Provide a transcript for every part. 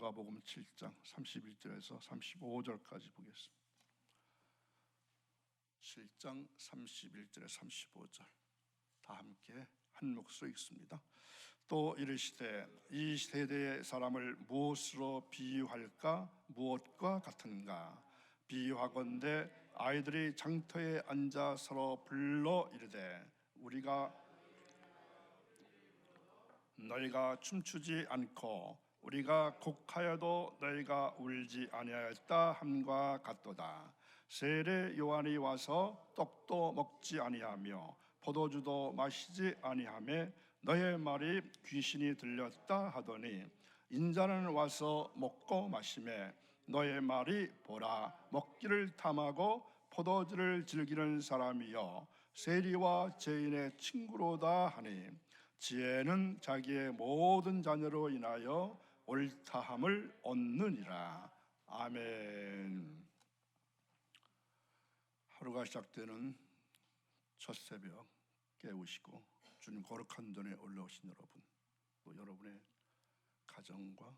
누가복음 7장 31절에서 35절까지 보겠습니다. 7장 31절에 35절 다 함께 한 목소리 읽습니다. 또 이르시되 이 세대의 사람을 무엇으로 비유할까? 무엇과 같은가? 비유하건대 아이들이 장터에 앉아 서로 불러 이르되 너희가 춤추지 않고 우리가 곡하여도 너희가 울지 아니하였다 함과 같도다. 세례 요한이 와서 떡도 먹지 아니하며 포도주도 마시지 아니하며 너의 말이 귀신이 들렸다 하더니 인자는 와서 먹고 마시매 너의 말이 보라 먹기를 탐하고 포도주를 즐기는 사람이여 세리와 죄인의 친구로다 하니 지혜는 자기의 모든 자녀로 인하여 옳다함을 얻느니라. 아멘. 하루가 시작되는 첫 새벽 깨우시고 주님 거룩한 전에 올라오신 여러분, 또 여러분의 가정과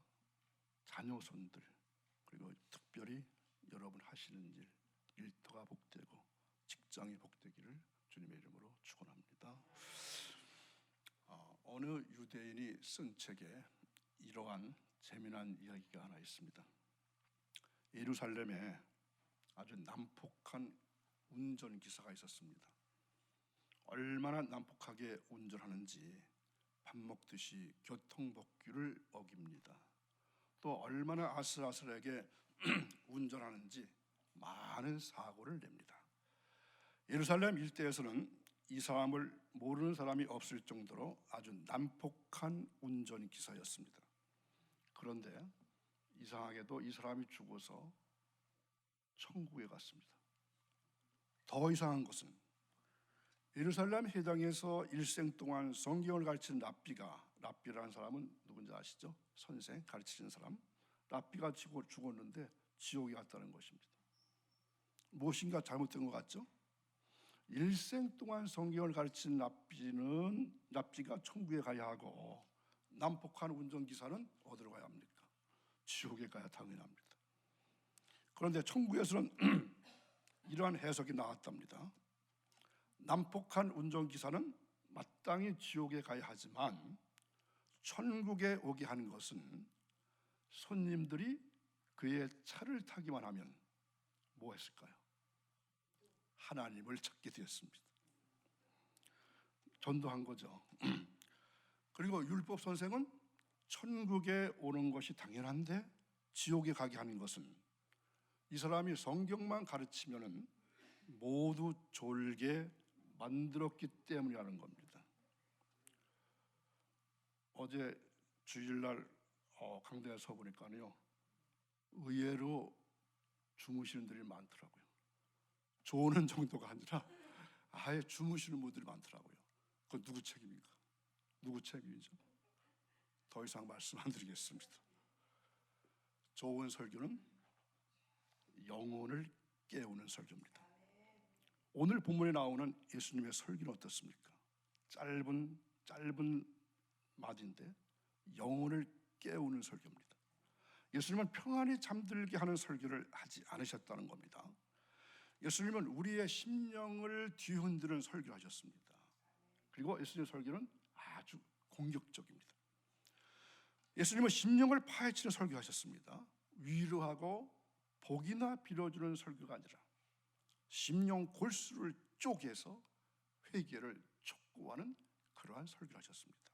자녀손들, 그리고 특별히 여러분 하시는 일, 일터가 복되고 직장이 복되기를 주님의 이름으로 축원합니다. 어느 유대인이 쓴 책에 이러한 재미난 이야기가 하나 있습니다. 예루살렘에 아주 난폭한 운전기사가 있었습니다. 얼마나 난폭하게 운전하는지 밥 먹듯이 교통법규를 어깁니다. 또 얼마나 아슬아슬하게 운전하는지 많은 사고를 냅니다. 예루살렘 일대에서는 이 사람을 모르는 사람이 없을 정도로 아주 난폭한 운전기사였습니다. 그런데 이상하게도 이 사람이 죽어서 천국에 갔습니다. 더 이상한 것은 예루살렘 회당에서 일생 동안 성경을 가르치는 랍비라는 사람은 누군지 아시죠? 선생, 가르치는 사람. 랍비가 죽었는데 지옥에 갔다는 것입니다. 무엇인가 잘못된 것 같죠? 일생 동안 성경을 가르친 랍비가 천국에 가야 하고 난폭한 운전기사는 어디로 가야 합니까? 지옥에 가야 당연합니다. 그런데 천국에서는 이러한 해석이 나왔답니다. 난폭한 운전기사는 마땅히 지옥에 가야 하지만 천국에 오게 하는 것은 손님들이 그의 차를 타기만 하면 뭐 했을까요? 하나님을 찾게 되었습니다. 전도한 거죠. 그리고 율법 선생은 천국에 오는 것이 당연한데 지옥에 가게 하는 것은 이 사람이 성경만 가르치면은 모두 졸게 만들었기 때문이라는 겁니다. 어제 주일날 강단에서 보니까요, 의외로 주무시는 분들이 많더라고요. 조는 정도가 아니라 아예 주무시는 분들이 많더라고요. 그건 누구 책임입니까? 누구 책임이죠? 더 이상 말씀 안 드리겠습니다. 좋은 설교는 영혼을 깨우는 설교입니다. 오늘 본문에 나오는 예수님의 설교는 어떻습니까? 짧은 말인데 영혼을 깨우는 설교입니다. 예수님은 평안히 잠들게 하는 설교를 하지 않으셨다는 겁니다. 예수님은 우리의 심령을 뒤흔드는 설교를 하셨습니다. 그리고 예수님의 설교는 아주 공격적입니다. 예수님은 심령을 파헤치는 설교를 하셨습니다. 위로하고 복이나 빌어주는 설교가 아니라 심령 골수를 쪼개서 회개를 촉구하는 그러한 설교를 하셨습니다.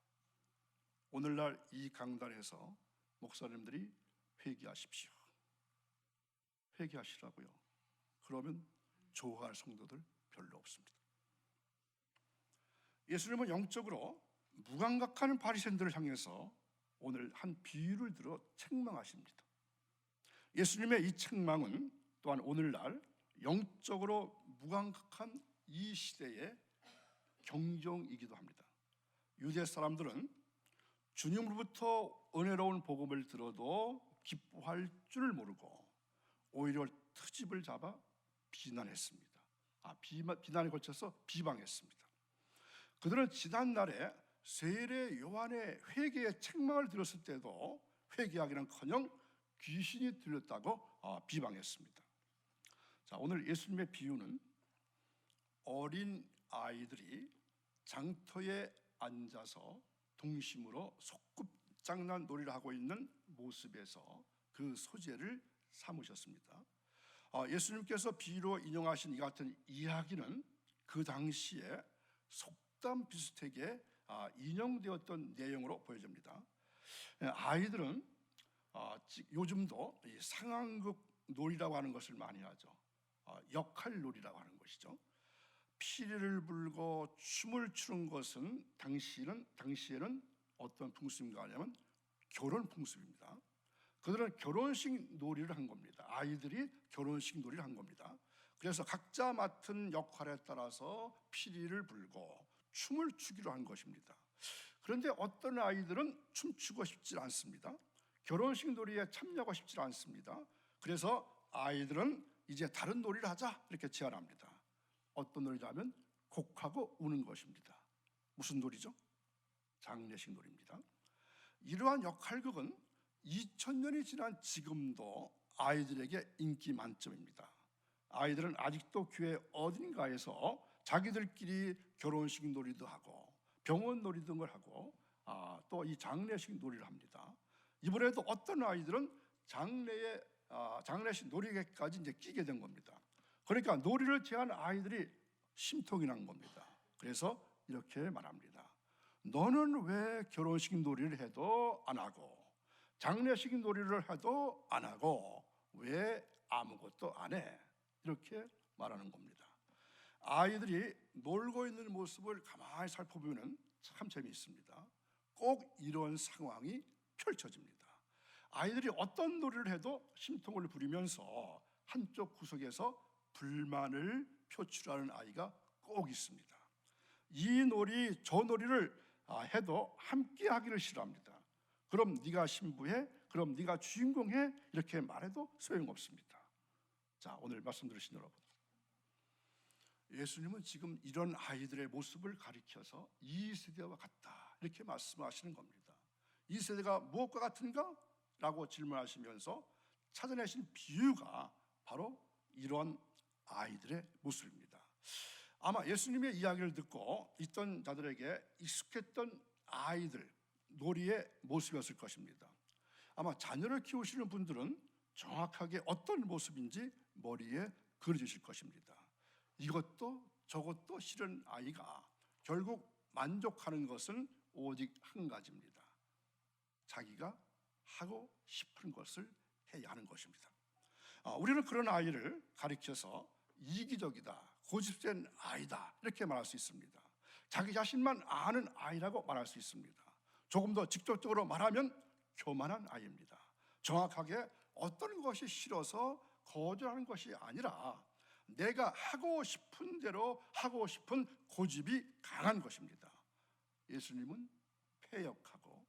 오늘날 이 강단에서 목사님들이 회개하십시오, 회개하시라고요. 그러면 좋아할 성도들 별로 없습니다. 예수님은 영적으로 무감각한 바리새인들을 향해서 오늘 한 비유를 들어 책망하십니다. 예수님의 이 책망은 또한 오늘날 영적으로 무감각한 이 시대의 경종이기도 합니다. 유대 사람들은 주님으로부터 은혜로운 복음을 들어도 기뻐할 줄 모르고 오히려 트집을 잡아 비난했습니다. 비난에 거쳐서 비방했습니다. 그들은 지난날에 세례 요한의 회개의 책망을 들었을 때도 회개하기는커녕 귀신이 들렸다고 비방했습니다. 자, 오늘 예수님의 비유는 어린 아이들이 장터에 앉아서 동심으로 소꿉장난 놀이를 하고 있는 모습에서 그 소재를 삼으셨습니다. 예수님께서 비유로 인용하신 이 같은 이야기는 그 당시에 속담 비슷하게 인용되었던 내용으로 보여집니다. 아이들은 요즘도 이 상황극 놀이라고 하는 것을 많이 하죠. 역할 놀이라고 하는 것이죠. 피리를 불고 춤을 추는 것은 당시에는 어떤 풍습인가 하냐면 결혼 풍습입니다. 그들은 결혼식 놀이를 한 겁니다. 아이들이 결혼식 놀이를 한 겁니다. 그래서 각자 맡은 역할에 따라서 피리를 불고 춤을 추기로 한 것입니다. 그런데 어떤 아이들은 춤추고 싶지 않습니다. 결혼식 놀이에 참여하고 싶지 않습니다. 그래서 아이들은 이제 다른 놀이를 하자 이렇게 제안합니다. 어떤 놀이냐면 곡하고 우는 것입니다. 무슨 놀이죠? 장례식 놀이입니다. 이러한 역할극은 2000년이 지난 지금도 아이들에게 인기 만점입니다. 아이들은 아직도 교회 어딘가에서 자기들끼리 결혼식 놀이도 하고 병원 놀이 등을 하고 또 이 장례식 놀이를 합니다. 이번에도 어떤 아이들은 장례식 놀이에까지 이제 끼게 된 겁니다. 그러니까 놀이를 제한 아이들이 심통이 난 겁니다. 그래서 이렇게 말합니다. 너는 왜 결혼식 놀이를 해도 안 하고 장례식 놀이를 해도 안 하고 왜 아무것도 안 해? 이렇게 말하는 겁니다. 아이들이 놀고 있는 모습을 가만히 살펴보면 참 재미있습니다. 꼭 이런 상황이 펼쳐집니다. 아이들이 어떤 놀이를 해도 심통을 부리면서 한쪽 구석에서 불만을 표출하는 아이가 꼭 있습니다. 이 놀이 저 놀이를 해도 함께 하기를 싫어합니다. 그럼 네가 신부해? 그럼 네가 주인공해? 이렇게 말해도 소용없습니다. 자, 오늘 말씀 들으신 여러분, 예수님은 지금 이런 아이들의 모습을 가리켜서 이 세대와 같다 이렇게 말씀하시는 겁니다. 이 세대가 무엇과 같은가? 라고 질문하시면서 찾아내신 비유가 바로 이런 아이들의 모습입니다. 아마 예수님의 이야기를 듣고 있던 자들에게 익숙했던 아이들 놀이의 모습이었을 것입니다. 아마 자녀를 키우시는 분들은 정확하게 어떤 모습인지 머리에 그려지실 것입니다. 이것도 저것도 싫은 아이가 결국 만족하는 것은 오직 한 가지입니다. 자기가 하고 싶은 것을 해야 하는 것입니다. 우리는 그런 아이를 가리켜서 이기적이다, 고집센 아이다 이렇게 말할 수 있습니다. 자기 자신만 아는 아이라고 말할 수 있습니다. 조금 더 직접적으로 말하면 교만한 아이입니다. 정확하게 어떤 것이 싫어서 거절하는 것이 아니라 내가 하고 싶은 대로 하고 싶은 고집이 강한 것입니다. 예수님은 패역하고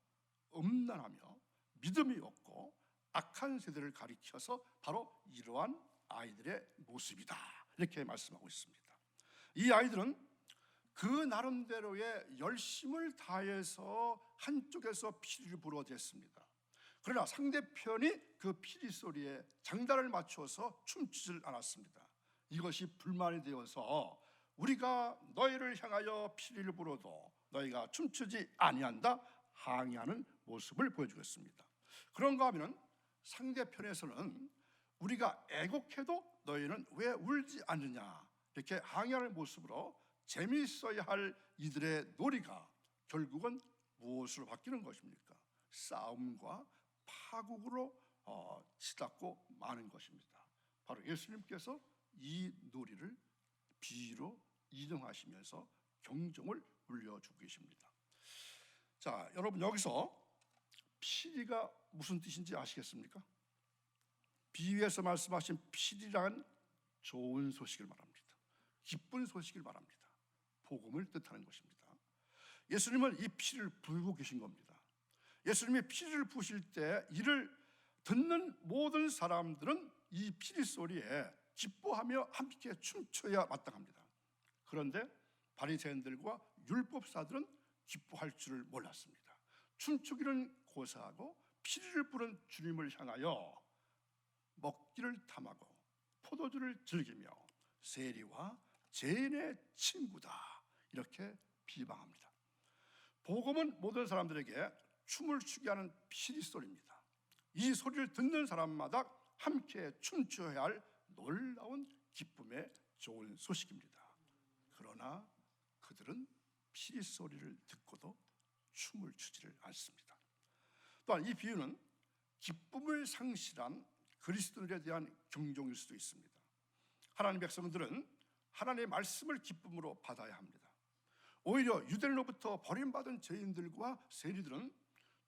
음란하며 믿음이 없고 악한 세대를 가리켜서 바로 이러한 아이들의 모습이다 이렇게 말씀하고 있습니다. 이 아이들은 그 나름대로의 열심을 다해서 한쪽에서 피리를 불어댔습니다. 그러나 상대편이 그 피리 소리에 장단을 맞춰서 춤추질 않았습니다. 이것이 불만이 되어서 우리가 너희를 향하여 피리를 불어도 너희가 춤추지 아니한다 항의하는 모습을 보여주겠습니다. 그런가 하면 상대편에서는 우리가 애곡해도 너희는 왜 울지 않느냐 이렇게 항의하는 모습으로 재미있어야 할 이들의 놀이가 결국은 무엇으로 바뀌는 것입니까? 싸움과 파국으로 치닫고 마는 것입니다. 바로 예수님께서 이 놀이를 비유로 인용하시면서 경종을 울려주고 계십니다. 자, 여러분 여기서 피리가 무슨 뜻인지 아시겠습니까? 비유에서 말씀하신 피리란 좋은 소식을 말합니다. 기쁜 소식을 말합니다. 복음을 뜻하는 것입니다. 예수님은 이 피리를 불고 계신 겁니다. 예수님이 피리를 부실 때 이를 듣는 모든 사람들은 이 피리 소리에 기뻐하며 함께 춤춰야 마땅합니다. 그런데 바리새인들과 율법사들은 기뻐할 줄을 몰랐습니다. 춤추기는 고사하고 피리를 부른 주님을 향하여 먹기를 탐하고 포도주를 즐기며 세리와 죄인의 친구다, 이렇게 비방합니다. 복음은 모든 사람들에게 춤을 추게 하는 피리 소리입니다. 이 소리를 듣는 사람마다 함께 춤추어야 할 놀라운 기쁨의 좋은 소식입니다. 그러나 그들은 피리 소리를 듣고도 춤을 추지를 않습니다. 또한 이 비유는 기쁨을 상실한 그리스도인에 대한 경종일 수도 있습니다. 하나님의 백성들은 하나님의 말씀을 기쁨으로 받아야 합니다. 오히려 유대인으로부터 버림받은 죄인들과 세리들은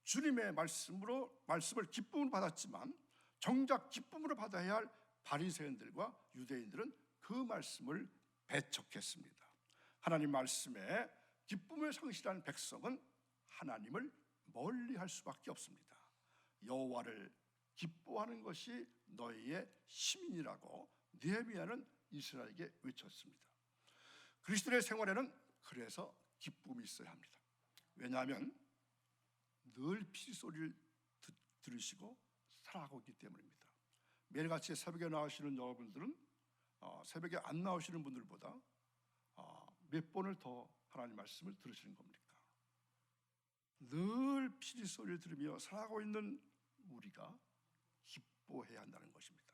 주님의 말씀을 기쁨으로 받았지만 정작 기쁨으로 받아야 할 바리새인들과 유대인들은 그 말씀을 배척했습니다. 하나님 말씀에 기쁨을 상실한 백성은 하나님을 멀리할 수밖에 없습니다. 여호와를 기뻐하는 것이 너희의 시민이라고 느헤미야는 이스라엘에게 외쳤습니다. 그리스도의 생활에는 그래서 기쁨이 있어야 합니다. 왜냐하면 늘 피리 소리를 들으시고 살아가고 있기 때문입니다. 매일같이 새벽에 나오시는 여러분들은 새벽에 안 나오시는 분들보다 몇 번을 더 하나님 말씀을 들으시는 겁니까? 늘 피리 소리를 들으며 살아가고 있는 우리가 기뻐해야 한다는 것입니다.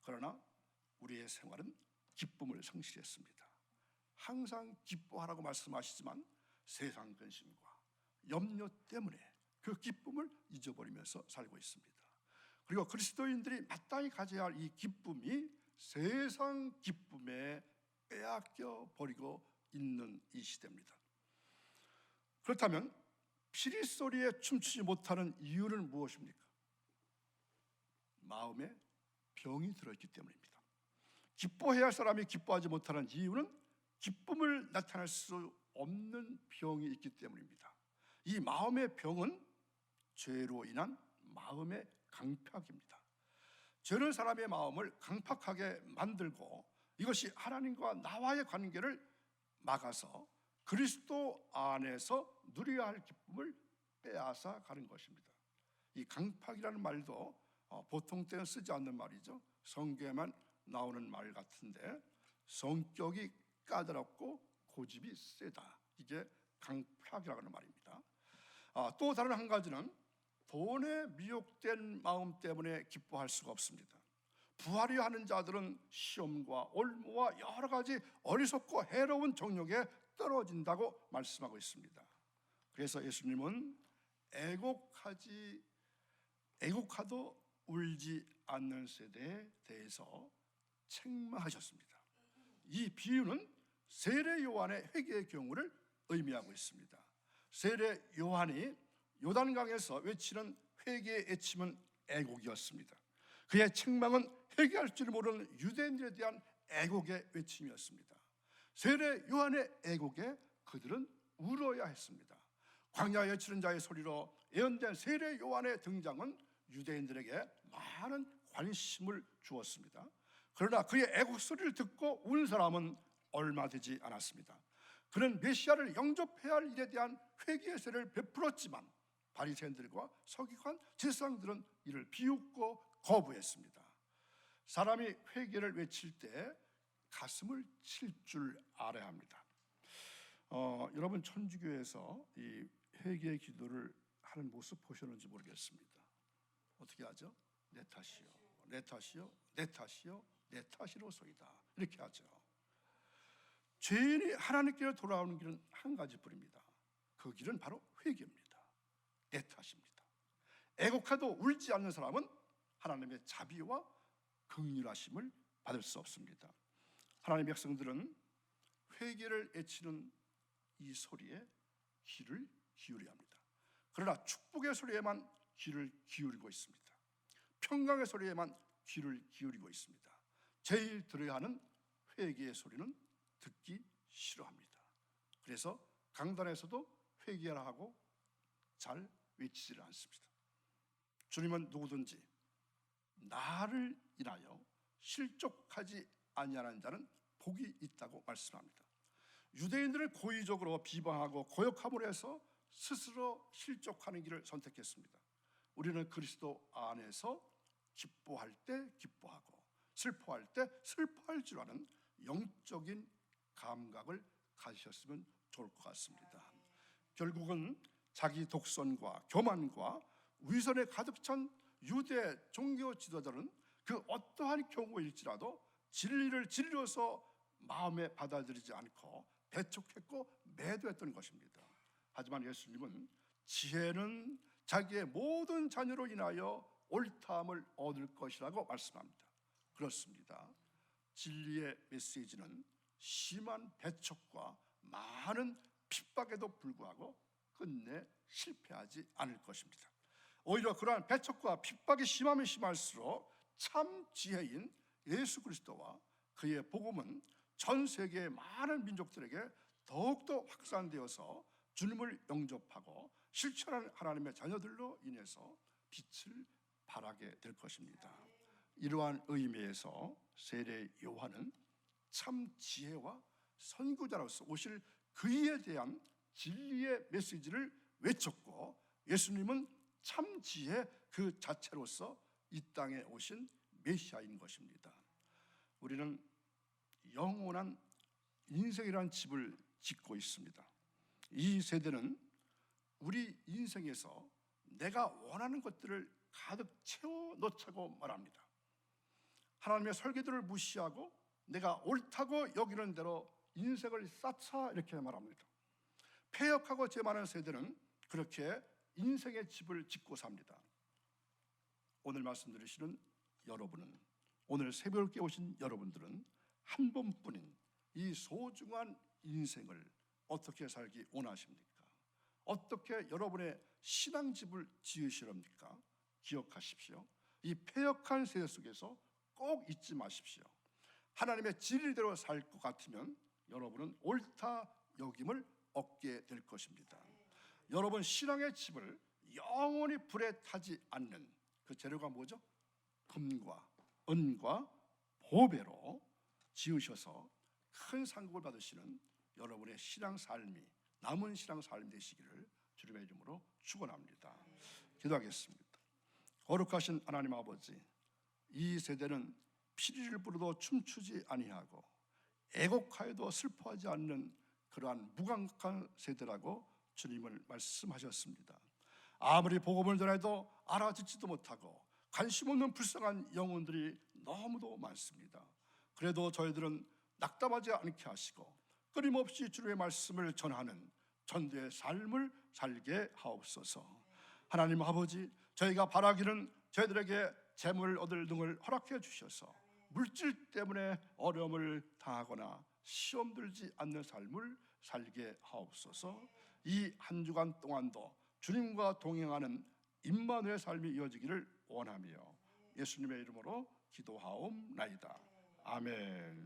그러나 우리의 생활은 기쁨을 상실했습니다. 항상 기뻐하라고 말씀하시지만 세상 근심과 염려 때문에 그 기쁨을 잊어버리면서 살고 있습니다. 그리고 그리스도인들이 마땅히 가져야 할 이 기쁨이 세상 기쁨에 빼앗겨 버리고 있는 이 시대입니다. 그렇다면 피리 소리에 춤추지 못하는 이유는 무엇입니까? 마음에 병이 들어있기 때문입니다. 기뻐해야 할 사람이 기뻐하지 못하는 이유는 기쁨을 나타낼 수 없는 병이 있기 때문입니다. 이 마음의 병은 죄로 인한 마음의 강팍입니다. 죄는 사람의 마음을 강팍하게 만들고 이것이 하나님과 나와의 관계를 막아서 그리스도 안에서 누려야 할 기쁨을 빼앗아 가는 것입니다. 이 강팍이라는 말도 보통 때는 쓰지 않는 말이죠. 성경에만 나오는 말 같은데 성격이 까다롭고 고집이 세다, 이게 강팍이라고 하는 말입니다. 또 다른 한 가지는 돈에 미혹된 마음 때문에 기뻐할 수가 없습니다. 부하려 하는 자들은 시험과 올무와 여러 가지 어리석고 해로운 정욕에 떨어진다고 말씀하고 있습니다. 그래서 예수님은 애곡하도 울지 않는 세대에 대해서 책망하셨습니다. 이 비유는 세례 요한의 회개의 경우를 의미하고 있습니다. 세례 요한이 요단강에서 외치는 회개의 애침은 애곡이었습니다. 그의 책망은 회개할 줄 모르는 유대인들에 대한 애곡의 외침이었습니다. 세례 요한의 애곡에 그들은 울어야 했습니다. 광야에 외치는 자의 소리로 예언된 세례 요한의 등장은 유대인들에게 많은 관심을 주었습니다. 그러나 그의 애곡 소리를 듣고 운 사람은 얼마 되지 않았습니다. 그는 메시아를 영접해야 할 일에 대한 회개의 세례를 베풀었지만 바리새인들과 서기관 제사장들은 이를 비웃고 거부했습니다. 사람이 회개를 외칠 때 가슴을 칠 줄 알아야 합니다. 여러분 천주교에서 이 회개의 기도를 하는 모습 보셨는지 모르겠습니다. 어떻게 하죠? 내 탓이요, 내 탓이요, 내 탓이요, 내 탓이로소이다, 이렇게 하죠. 죄인이 하나님께로 돌아오는 길은 한 가지뿐입니다. 그 길은 바로 회개입니다. 내 탓입니다. 애곡하도 울지 않는 사람은 하나님의 자비와 긍휼하심을 받을 수 없습니다. 하나님의 백성들은 회개를 외치는 이 소리에 귀를 기울여야 합니다. 그러나 축복의 소리에만 귀를 기울이고 있습니다. 평강의 소리에만 귀를 기울이고 있습니다. 제일 들어야 하는 회개의 소리는 듣기 싫어합니다. 그래서 강단에서도 회개하라 하고 잘 외치지를 않습니다. 주님은 누구든지 나를 인하여 실족하지 아니하는 자는 복이 있다고 말씀합니다. 유대인들을 고의적으로 비방하고 고역함으로 해서 스스로 실족하는 길을 선택했습니다. 우리는 그리스도 안에서 기뻐할 때 기뻐하고 슬퍼할 때 슬퍼할 줄 아는 영적인 감각을 가지셨으면 좋을 것 같습니다. 결국은 자기 독선과 교만과 위선에 가득 찬 유대 종교 지도자들은 그 어떠한 경우일지라도 진리를 진리로서 마음에 받아들이지 않고 배척했고 매도했던 것입니다. 하지만 예수님은 지혜는 자기의 모든 자녀로 인하여 옳다함을 얻을 것이라고 말씀합니다. 그렇습니다. 진리의 메시지는 심한 배척과 많은 핍박에도 불구하고 끝내 실패하지 않을 것입니다. 오히려 그러한 배척과 핍박이 심하면 심할수록 참 지혜인 예수 그리스도와 그의 복음은 전 세계의 많은 민족들에게 더욱더 확산되어서 주님을 영접하고 실천하는 하나님의 자녀들로 인해서 빛을 발하게 될 것입니다. 이러한 의미에서 세례 요한은 참 지혜와 선구자로서 오실 그에 대한 진리의 메시지를 외쳤고, 예수님은 참 지혜 그 자체로서 이 땅에 오신 메시아인 것입니다. 우리는 영원한 인생이라는 집을 짓고 있습니다. 이 세대는 우리 인생에서 내가 원하는 것들을 가득 채워 넣자고 말합니다. 하나님의 설계도를 무시하고 내가 옳다고 여기는 대로 인생을 쌓자 이렇게 말합니다. 폐역하고 죄 많은 세대는 그렇게 인생의 집을 짓고 삽니다. 오늘 말씀 들으시는 여러분은, 오늘 새벽에 오신 여러분들은 한 번뿐인 이 소중한 인생을 어떻게 살기 원하십니까? 어떻게 여러분의 신앙집을 지으시렵니까? 기억하십시오. 이 패역한 세대 속에서 꼭 잊지 마십시오. 하나님의 진리대로 살 것 같으면 여러분은 옳다 여김을 얻게 될 것입니다. 여러분 신앙의 집을 영원히 불에 타지 않는 그 재료가 뭐죠? 금과 은과 보배로 지으셔서 큰 상급을 받으시는 여러분의 신앙 삶이, 남은 신앙 삶 되시기를 주님의 이름으로 축원합니다. 기도하겠습니다. 거룩하신 하나님 아버지, 이 세대는 피리를 부르도 춤추지 아니하고 애곡하여도 슬퍼하지 않는 그러한 무감각한 세대라고 주님을 말씀하셨습니다. 아무리 복음을 전해도 알아듣지도 못하고 관심 없는 불쌍한 영혼들이 너무도 많습니다. 그래도 저희들은 낙담하지 않게 하시고 끊임없이 주님의 말씀을 전하는 전도의 삶을 살게 하옵소서. 하나님 아버지, 저희가 바라기는 저희들에게 재물을 얻을 등을 허락해 주셔서 물질 때문에 어려움을 당하거나 시험 들지 않는 삶을 살게 하옵소서. 이 한 주간 동안도 주님과 동행하는 임마누엘 삶이 이어지기를 원하며 예수님의 이름으로 기도하옵나이다. 아멘.